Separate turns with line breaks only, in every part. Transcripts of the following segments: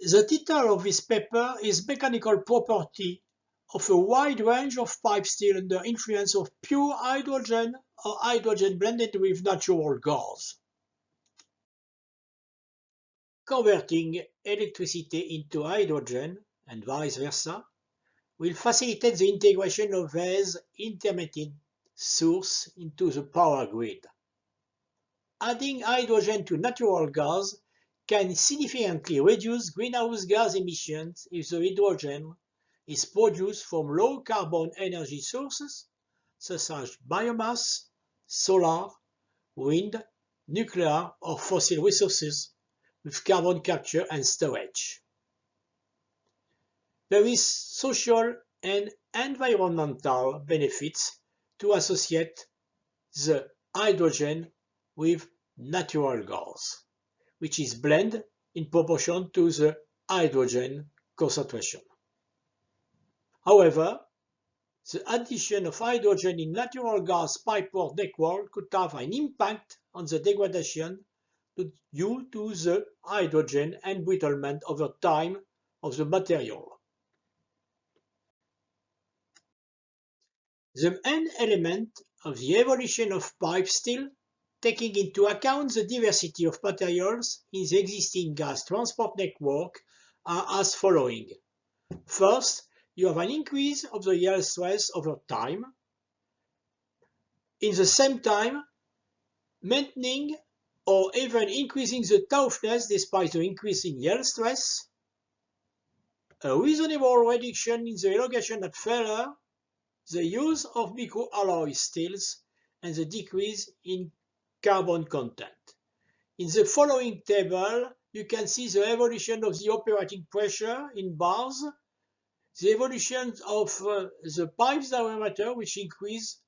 The title of this paper is Mechanical Property of a Wide Range of Pipe Steel Under Influence of Pure Hydrogen or Hydrogen Blended with Natural Gas. Converting electricity into hydrogen, and vice versa, will facilitate the integration of these intermittent sources into the power grid. Adding hydrogen to natural gas can significantly reduce greenhouse gas emissions if the hydrogen is produced from low-carbon energy sources such as biomass, solar, wind, nuclear, or fossil resources with carbon capture and storage. There is social and environmental benefits to associate the hydrogen with natural gas, which is blended in proportion to the hydrogen concentration. However, the addition of hydrogen in natural gas pipework network could have an impact on the degradation due to the hydrogen embrittlement over time of the material. The main element of the evolution of pipe steel, taking into account the diversity of materials in the existing gas transport network, are as following. First, you have an increase of the yield stress over time. In the same time, maintaining or even increasing the toughness despite the increase in yield stress. A reasonable reduction in the elongation at failure, the use of microalloy steels, and the decrease in carbon content. In the following table, you can see the evolution of the operating pressure in bars, the evolution of the pipe's diameter, which increase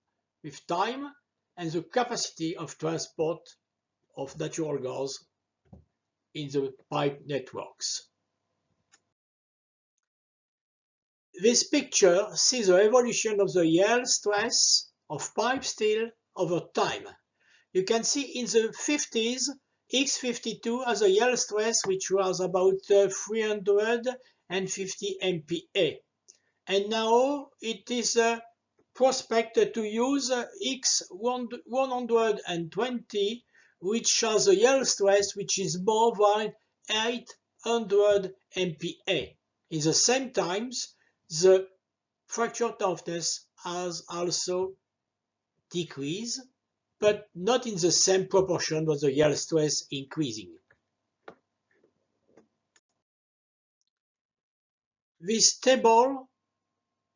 with time, and the capacity of transport of natural gas in the pipe networks. This picture sees the evolution of the yield stress of pipe steel over time. You can see in the 50s, X52 has a yield stress which was about 350 MPa. And now it is prospected to use X120, which has a yield stress which is more than 800 MPa. In the same times, the fracture toughness has also decreased, but not in the same proportion with the yield stress increasing. This table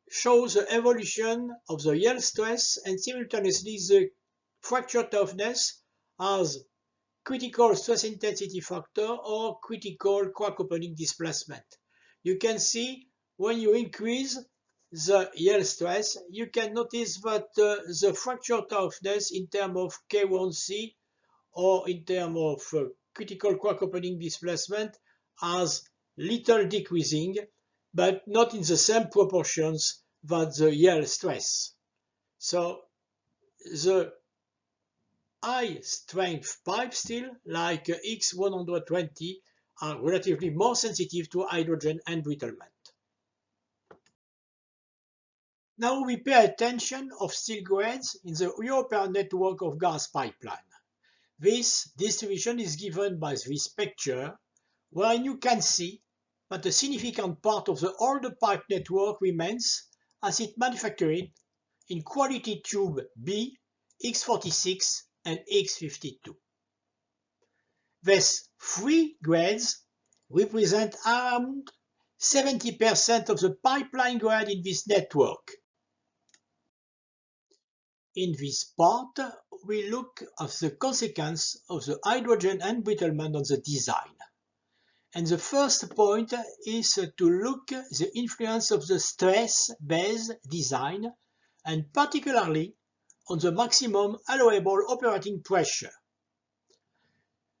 shows the evolution of the yield stress and simultaneously the fracture toughness as critical stress intensity factor or critical crack opening displacement. You can see when you increase the yield stress, you can notice that the fracture toughness in terms of K1C or in terms of critical crack opening displacement has little decreasing, but not in the same proportions that the yield stress. So the high strength pipe steel like X120 are relatively more sensitive to hydrogen embrittlement. Now we pay attention of steel grades in the European network of gas pipeline. This distribution is given by this picture, where you can see that a significant part of the older pipe network remains as it manufactured in quality tube B, X46 and X52. These three grades represent around 70% of the pipeline grade in this network. In this part, we look at the consequence of the hydrogen embrittlement on the design. And the first point is to look at the influence of the stress-based design, and particularly on the maximum allowable operating pressure.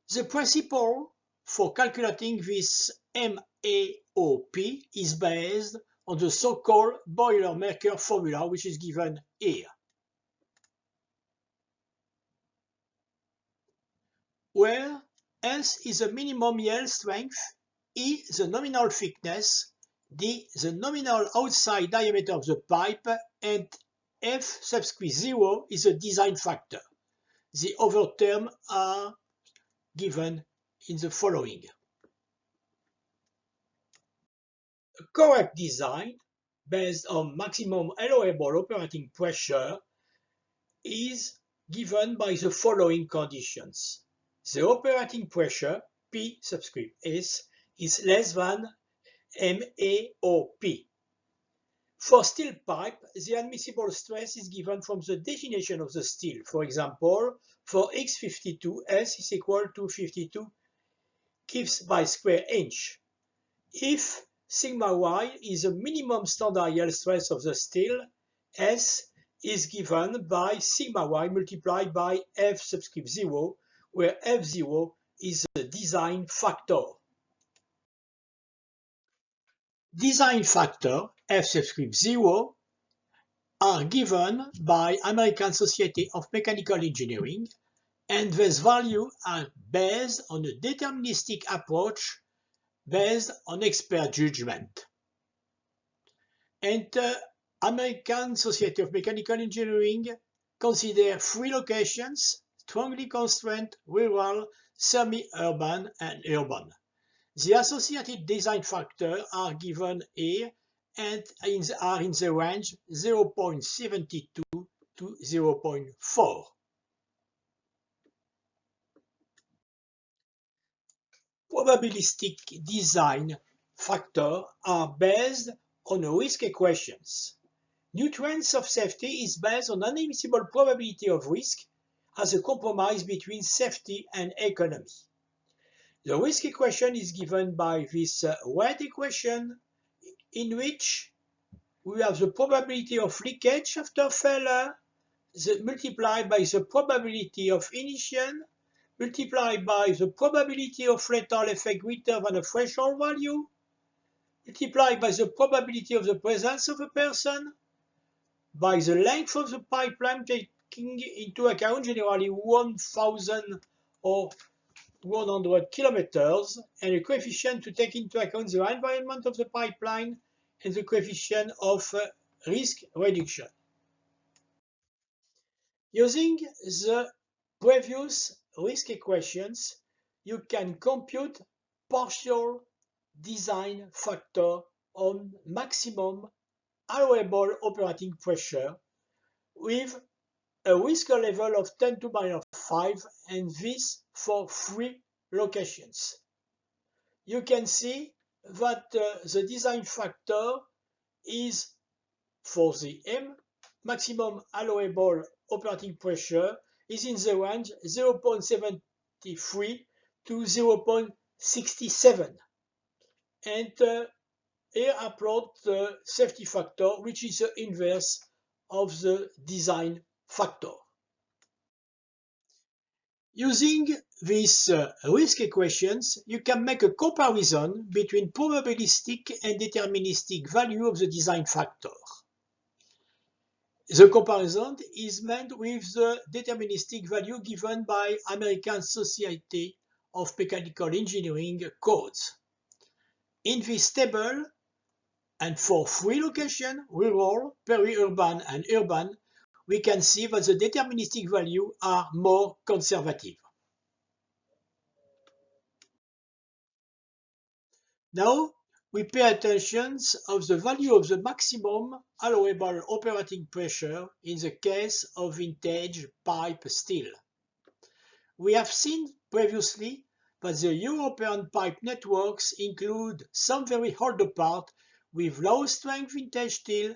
The principle for calculating this MAOP is based on the so-called Boiler-Maker formula, which is given here, where S is the minimum yield strength, E the nominal thickness, D the nominal outside diameter of the pipe, and F subscript 0 is the design factor. The other terms are given in the following. A correct design based on maximum allowable operating pressure is given by the following conditions. The operating pressure, P subscript S, is less than MAOP. For steel pipe, the admissible stress is given from the definition of the steel. For example, for X52, S is equal to 52 kPa by square inch. If sigma y is the minimum standard yield stress of the steel, S is given by sigma y multiplied by F subscript 0, where F0 is the design factor. Design factor, F subscript 0, are given by American Society of Mechanical Engineering, and these values are based on a deterministic approach based on expert judgment. And American Society of Mechanical Engineering consider 3 locations: strongly constrained, rural, semi-urban, and urban. The associated design factors are given here and are in the range 0.72 to 0.4. Probabilistic design factors are based on risk equations. Nutrients of safety is based on unadmissible probability of risk as a compromise between safety and economy. The risk equation is given by this red equation, in which we have the probability of leakage after failure multiplied by the probability of ignition multiplied by the probability of lethal effect greater than a threshold value multiplied by the probability of the presence of a person by the length of the pipeline, taking into account generally 1,000 or 100 kilometers, and a coefficient to take into account the environment of the pipeline and the coefficient of risk reduction. Using the previous risk equations, you can compute partial design factor on maximum allowable operating pressure with a risk level of 10 to the -5, and this for 3 locations. You can see that the design factor is for the M, maximum allowable operating pressure is in the range 0.73 to 0.67. And here I plot the safety factor, which is the inverse of the design factor. Using these risk equations, you can make a comparison between probabilistic and deterministic value of the design factor. The comparison is made with the deterministic value given by American Society of Mechanical Engineering codes. In this table, and for 3 locations, rural, peri-urban, and urban, we can see that the deterministic values are more conservative. Now, we pay attention to the value of the maximum allowable operating pressure in the case of vintage pipe steel. We have seen previously that the European pipe networks include some very older parts with low-strength vintage steel,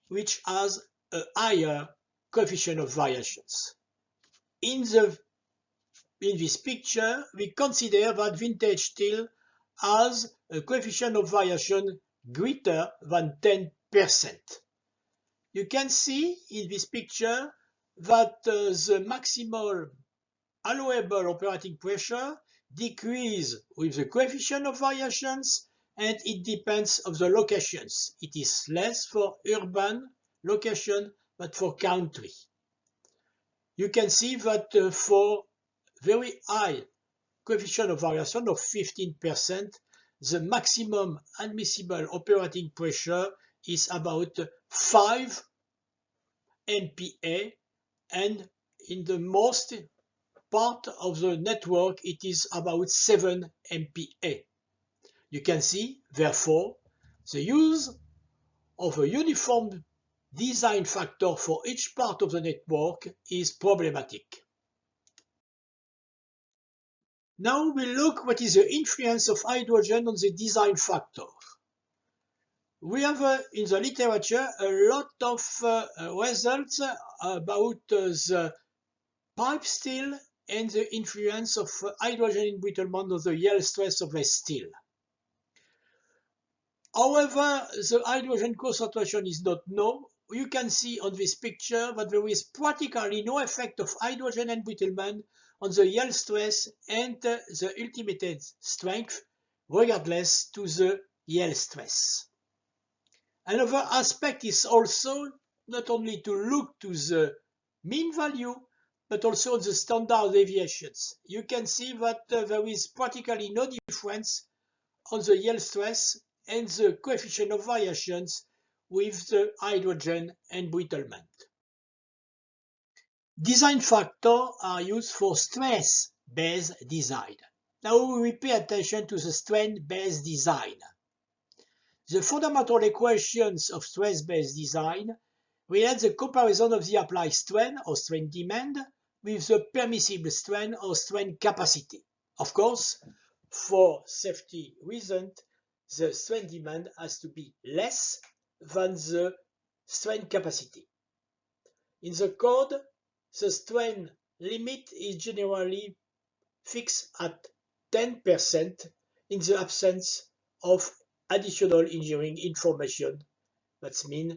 which has a higher coefficient of variations. In this picture, we consider that vintage steel has a coefficient of variation greater than 10%. You can see in this picture that the maximal allowable operating pressure decreases with the coefficient of variations, and it depends on the locations. It is less for urban location, but for country. You can see that for very high coefficient of variation of 15%, the maximum admissible operating pressure is about 5 MPa, and in the most part of the network it is about 7 MPa. You can see, therefore, the use of a uniform design factor for each part of the network is problematic. Now we look what is the influence of hydrogen on the design factor. We have in the literature a lot of results about the pipe steel and the influence of hydrogen embrittlement on the yield stress of a steel. However, the hydrogen concentration is not known. You can see on this picture that there is practically no effect of hydrogen embrittlement on the yield stress and the ultimate strength, regardless to the yield stress. Another aspect is also not only to look to the mean value, but also the standard deviations. You can see that there is practically no difference on the yield stress and the coefficient of variations with the hydrogen embrittlement. Design factors are used for stress-based design. Now we pay attention to the strain-based design. The fundamental equations of stress-based design relate the comparison of the applied strain or strain demand with the permissible strain or strain capacity. Of course, for safety reasons, the strain demand has to be less than the strain capacity. In the code, the strain limit is generally fixed at 10% in the absence of additional engineering information. That means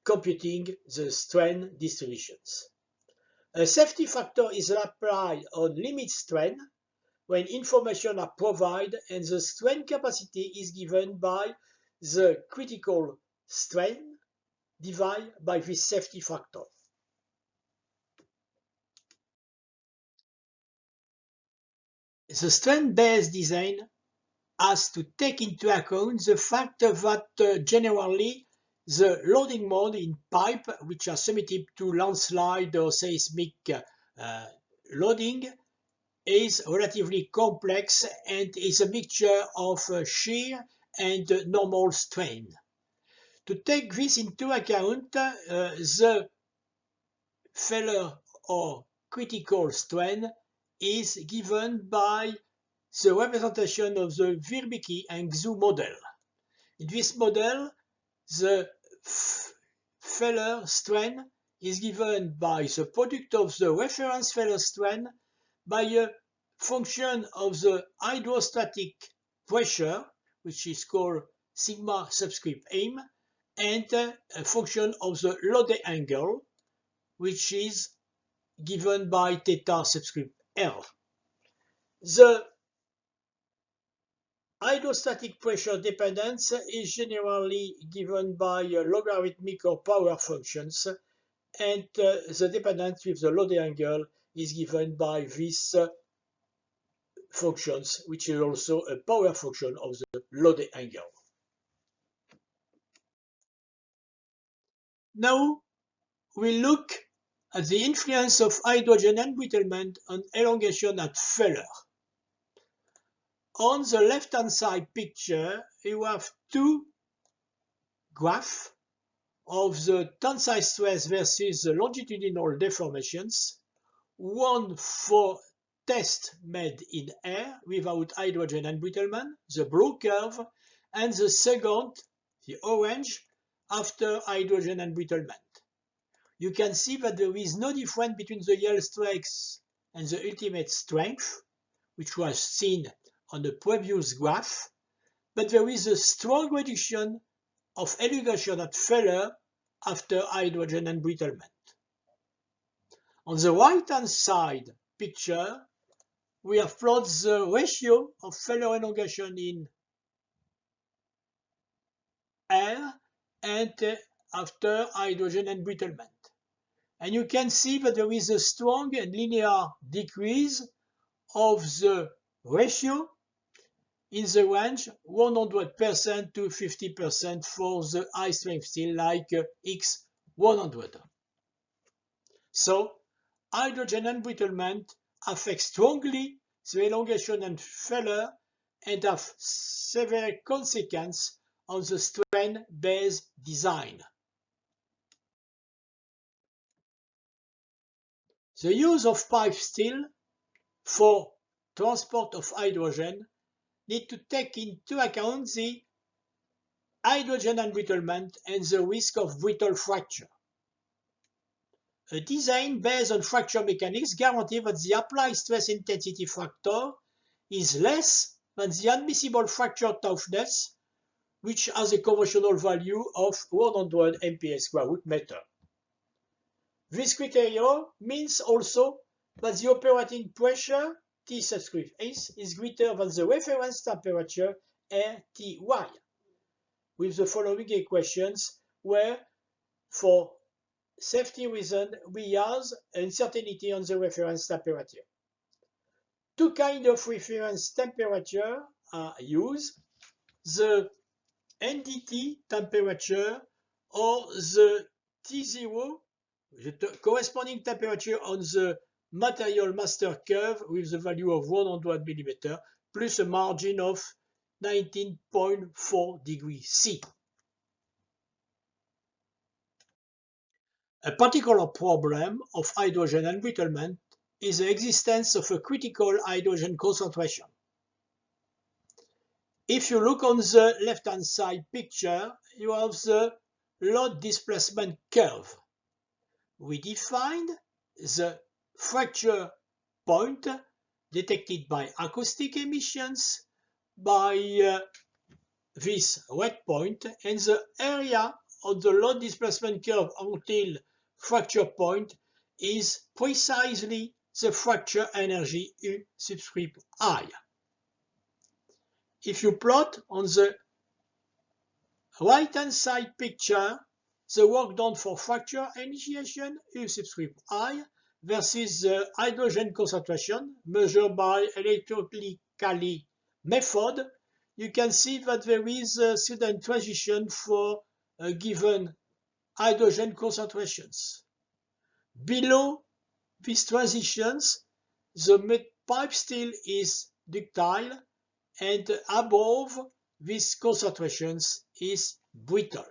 computing the strain distributions. A safety factor is applied on limit strain when information are provided and the strain capacity is given by the critical strain divided by this safety factor. The strain-based design has to take into account the fact that generally the loading mode in pipe, which are submitted to landslide or seismic loading, is relatively complex and is a mixture of shear and normal strain. To take this into account, the failure or critical strain is given by the representation of the Verbicki and Xu model. In this model, the failure strain is given by the product of the reference failure strain by a function of the hydrostatic pressure, which is called sigma subscript m, and a function of the loading angle, which is given by theta subscript L. The hydrostatic pressure dependence is generally given by logarithmic or power functions, and the dependence with the loading angle is given by these functions, which is also a power function of the loading angle. Now we look at the influence of hydrogen embrittlement on elongation at failure. On the left-hand side picture, you have two graphs of the tensile stress versus the longitudinal deformations, one for test made in air without hydrogen embrittlement, the blue curve, and the second, the orange, after hydrogen embrittlement. You can see that there is no difference between the yield stress and the ultimate strength, which was seen on the previous graph, but there is a strong reduction of elongation at failure after hydrogen embrittlement. On the right-hand side picture, we have plotted the ratio of failure elongation in air and after hydrogen embrittlement. And you can see that there is a strong and linear decrease of the ratio in the range 100% to 50% for the high strength steel like X100. So, hydrogen embrittlement affects strongly the elongation and failure and have severe consequences on the strain-based design. The use of pipe steel for transport of hydrogen need to take into account the hydrogen embrittlement and the risk of brittle fracture. A design based on fracture mechanics guarantees that the applied stress intensity factor is less than the admissible fracture toughness, which has a conventional value of 100 MPa². This criterion means also that the operating pressure T subscript S is greater than the reference temperature Ty, with the following equations where, for safety reasons, we use uncertainty on the reference temperature. Two kinds of reference temperature are used, the NDT temperature or the T0, the corresponding temperature on the material master curve with the value of 100 mm plus a margin of 19.4 degrees C. A particular problem of hydrogen embrittlement is the existence of a critical hydrogen concentration. If you look on the left-hand side picture, you have the load displacement curve. We defined the fracture point detected by acoustic emissions by this red point, and the area of the load displacement curve until fracture point is precisely the fracture energy U subscript I. If you plot on the right-hand side picture the work done for fracture initiation U subscript I versus the hydrogen concentration measured by electrochemical method, you can see that there is a sudden transition for a given hydrogen concentrations. Below these transitions, the pipe steel is ductile, and above these concentrations is brittle.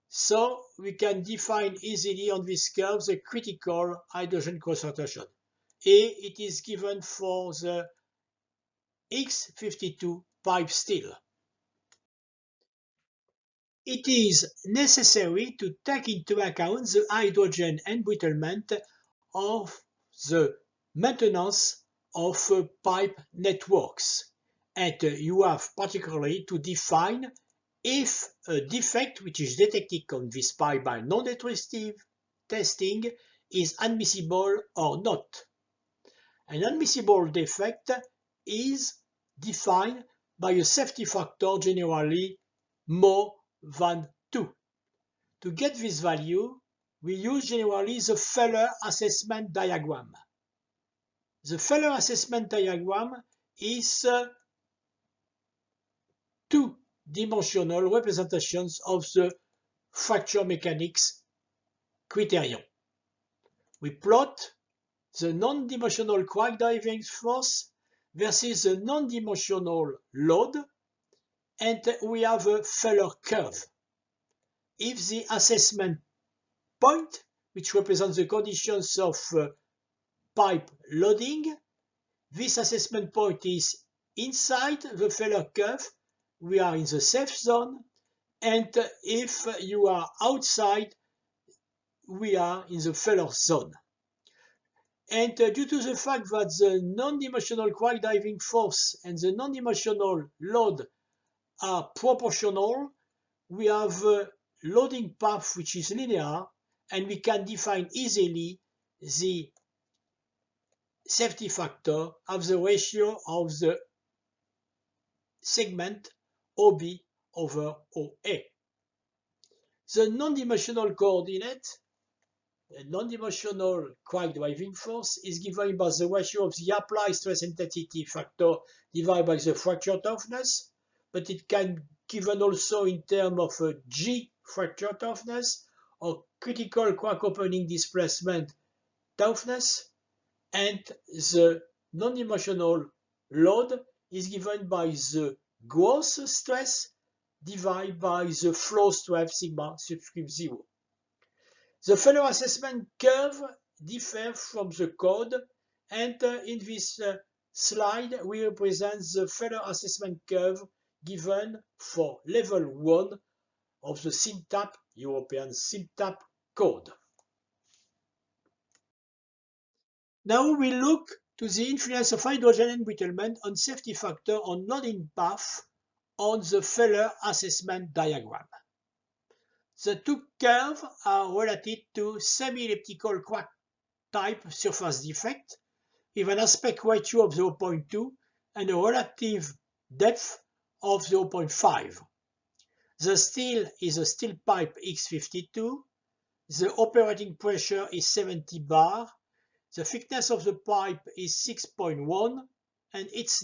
So we can define easily on this curve the critical hydrogen concentration. It is given for the X52 pipe steel. It is necessary to take into account the hydrogen embrittlement of the maintenance of pipe networks, and you have particularly to define if a defect which is detected on this pipe by non-destructive testing is admissible or not. An admissible defect is defined by a safety factor generally more than 2. To get this value, we use generally the failure assessment diagram. The failure assessment diagram is two-dimensional representations of the fracture mechanics criterion. We plot the non-dimensional crack driving force versus the non-dimensional load, and we have a failure curve. If the assessment point, which represents the conditions of pipe loading, this assessment point is inside the failure curve, we are in the safe zone, and if you are outside, we are in the failure zone. And due to the fact that the non-dimensional crack driving force and the non-dimensional load are proportional, we have a loading path which is linear, and we can define easily the safety factor of the ratio of the segment OB over OA. The non-dimensional coordinate non-dimensional quark driving force is given by the ratio of the applied stress intensity factor divided by the fracture toughness, but it can be given also in terms of G fracture toughness or critical quark opening displacement toughness, and the non-dimensional load is given by the gross stress divided by the flow stress sigma subscript 0. The failure assessment curve differs from the code, and in this slide we represent the failure assessment curve given for level 1 of the SimTAP, European SimTAP code. Now we look to the influence of hydrogen embrittlement on safety factor on loading path on the failure assessment diagram. The two curves are related to semi-elliptical quark type surface defect with an aspect ratio of 0.2 and a relative depth of 0.5. The steel is a steel pipe X52. The operating pressure is 70 bar. The thickness of the pipe is 6.1 and its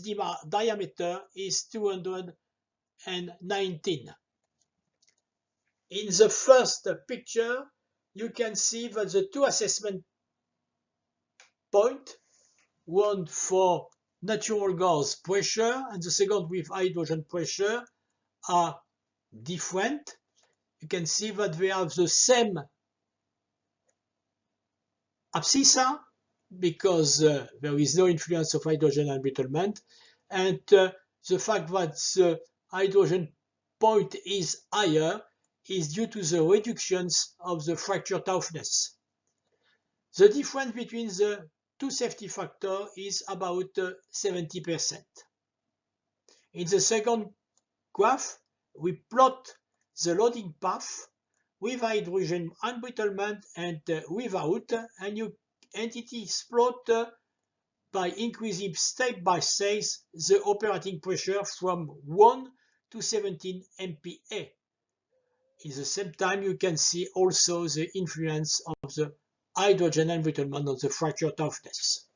diameter is 219. In the first picture, you can see that the two assessment points, one for natural gas pressure and the second with hydrogen pressure, are different. You can see that they have the same abscissa because there is no influence of hydrogen embrittlement, and the fact that the hydrogen point is higher is due to the reductions of the fracture toughness. The difference between the two safety factors is about 70%. In the second graph, we plot the loading path with hydrogen embrittlement and without, and it is plotted by increasing step by step the operating pressure from 1 to 17 MPa. At the same time, you can see also the influence of the hydrogen embrittlement on the fracture toughness.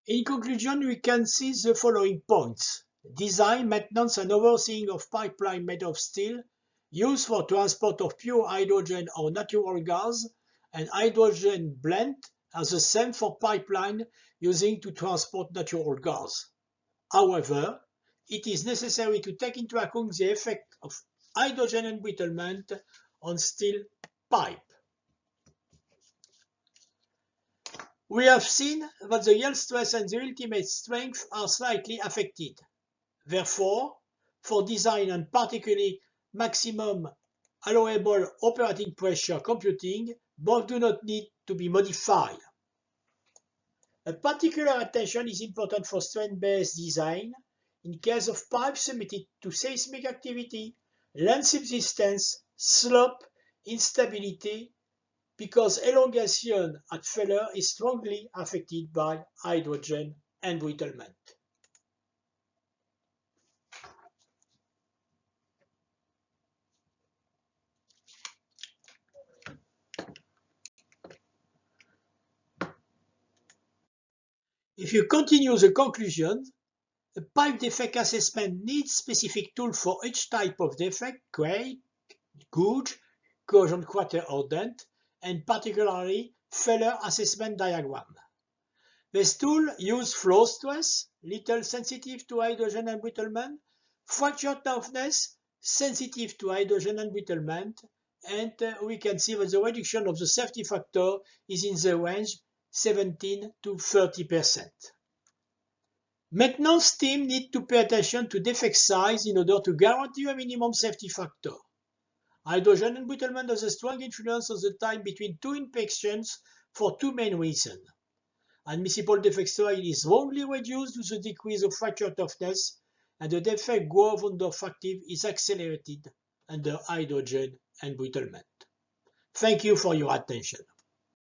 In conclusion, we can see the following points. Design, maintenance and overseeing of pipeline made of steel, used for transport of pure hydrogen or natural gas, and hydrogen blend are the same for pipeline using to transport natural gas. However, it is necessary to take into account the effect of hydrogen embrittlement on steel pipe. We have seen that the yield stress and the ultimate strength are slightly affected. Therefore, for design and particularly maximum allowable operating pressure computing, both do not need to be modified. A particular attention is important for strength-based design in case of pipes submitted to seismic activity, land subsidence, slope, instability, because elongation at failure is strongly affected by hydrogen embrittlement. If you continue the conclusion, the pipe defect assessment needs specific tools for each type of defect, crack, gouge, corrosion crater or dent, and particularly failure assessment diagram. This tool uses flow stress, little sensitive to hydrogen embrittlement, fracture toughness, sensitive to hydrogen embrittlement, and we can see that the reduction of the safety factor is in the range 17 to 30%. Maintenance team need to pay attention to defect size in order to guarantee a minimum safety factor. Hydrogen embrittlement has a strong influence on the time between two inspections for two main reasons. Admissible defect size is wrongly reduced to the decrease of fracture toughness, and the defect growth under factive is accelerated under hydrogen embrittlement. Thank you for your attention.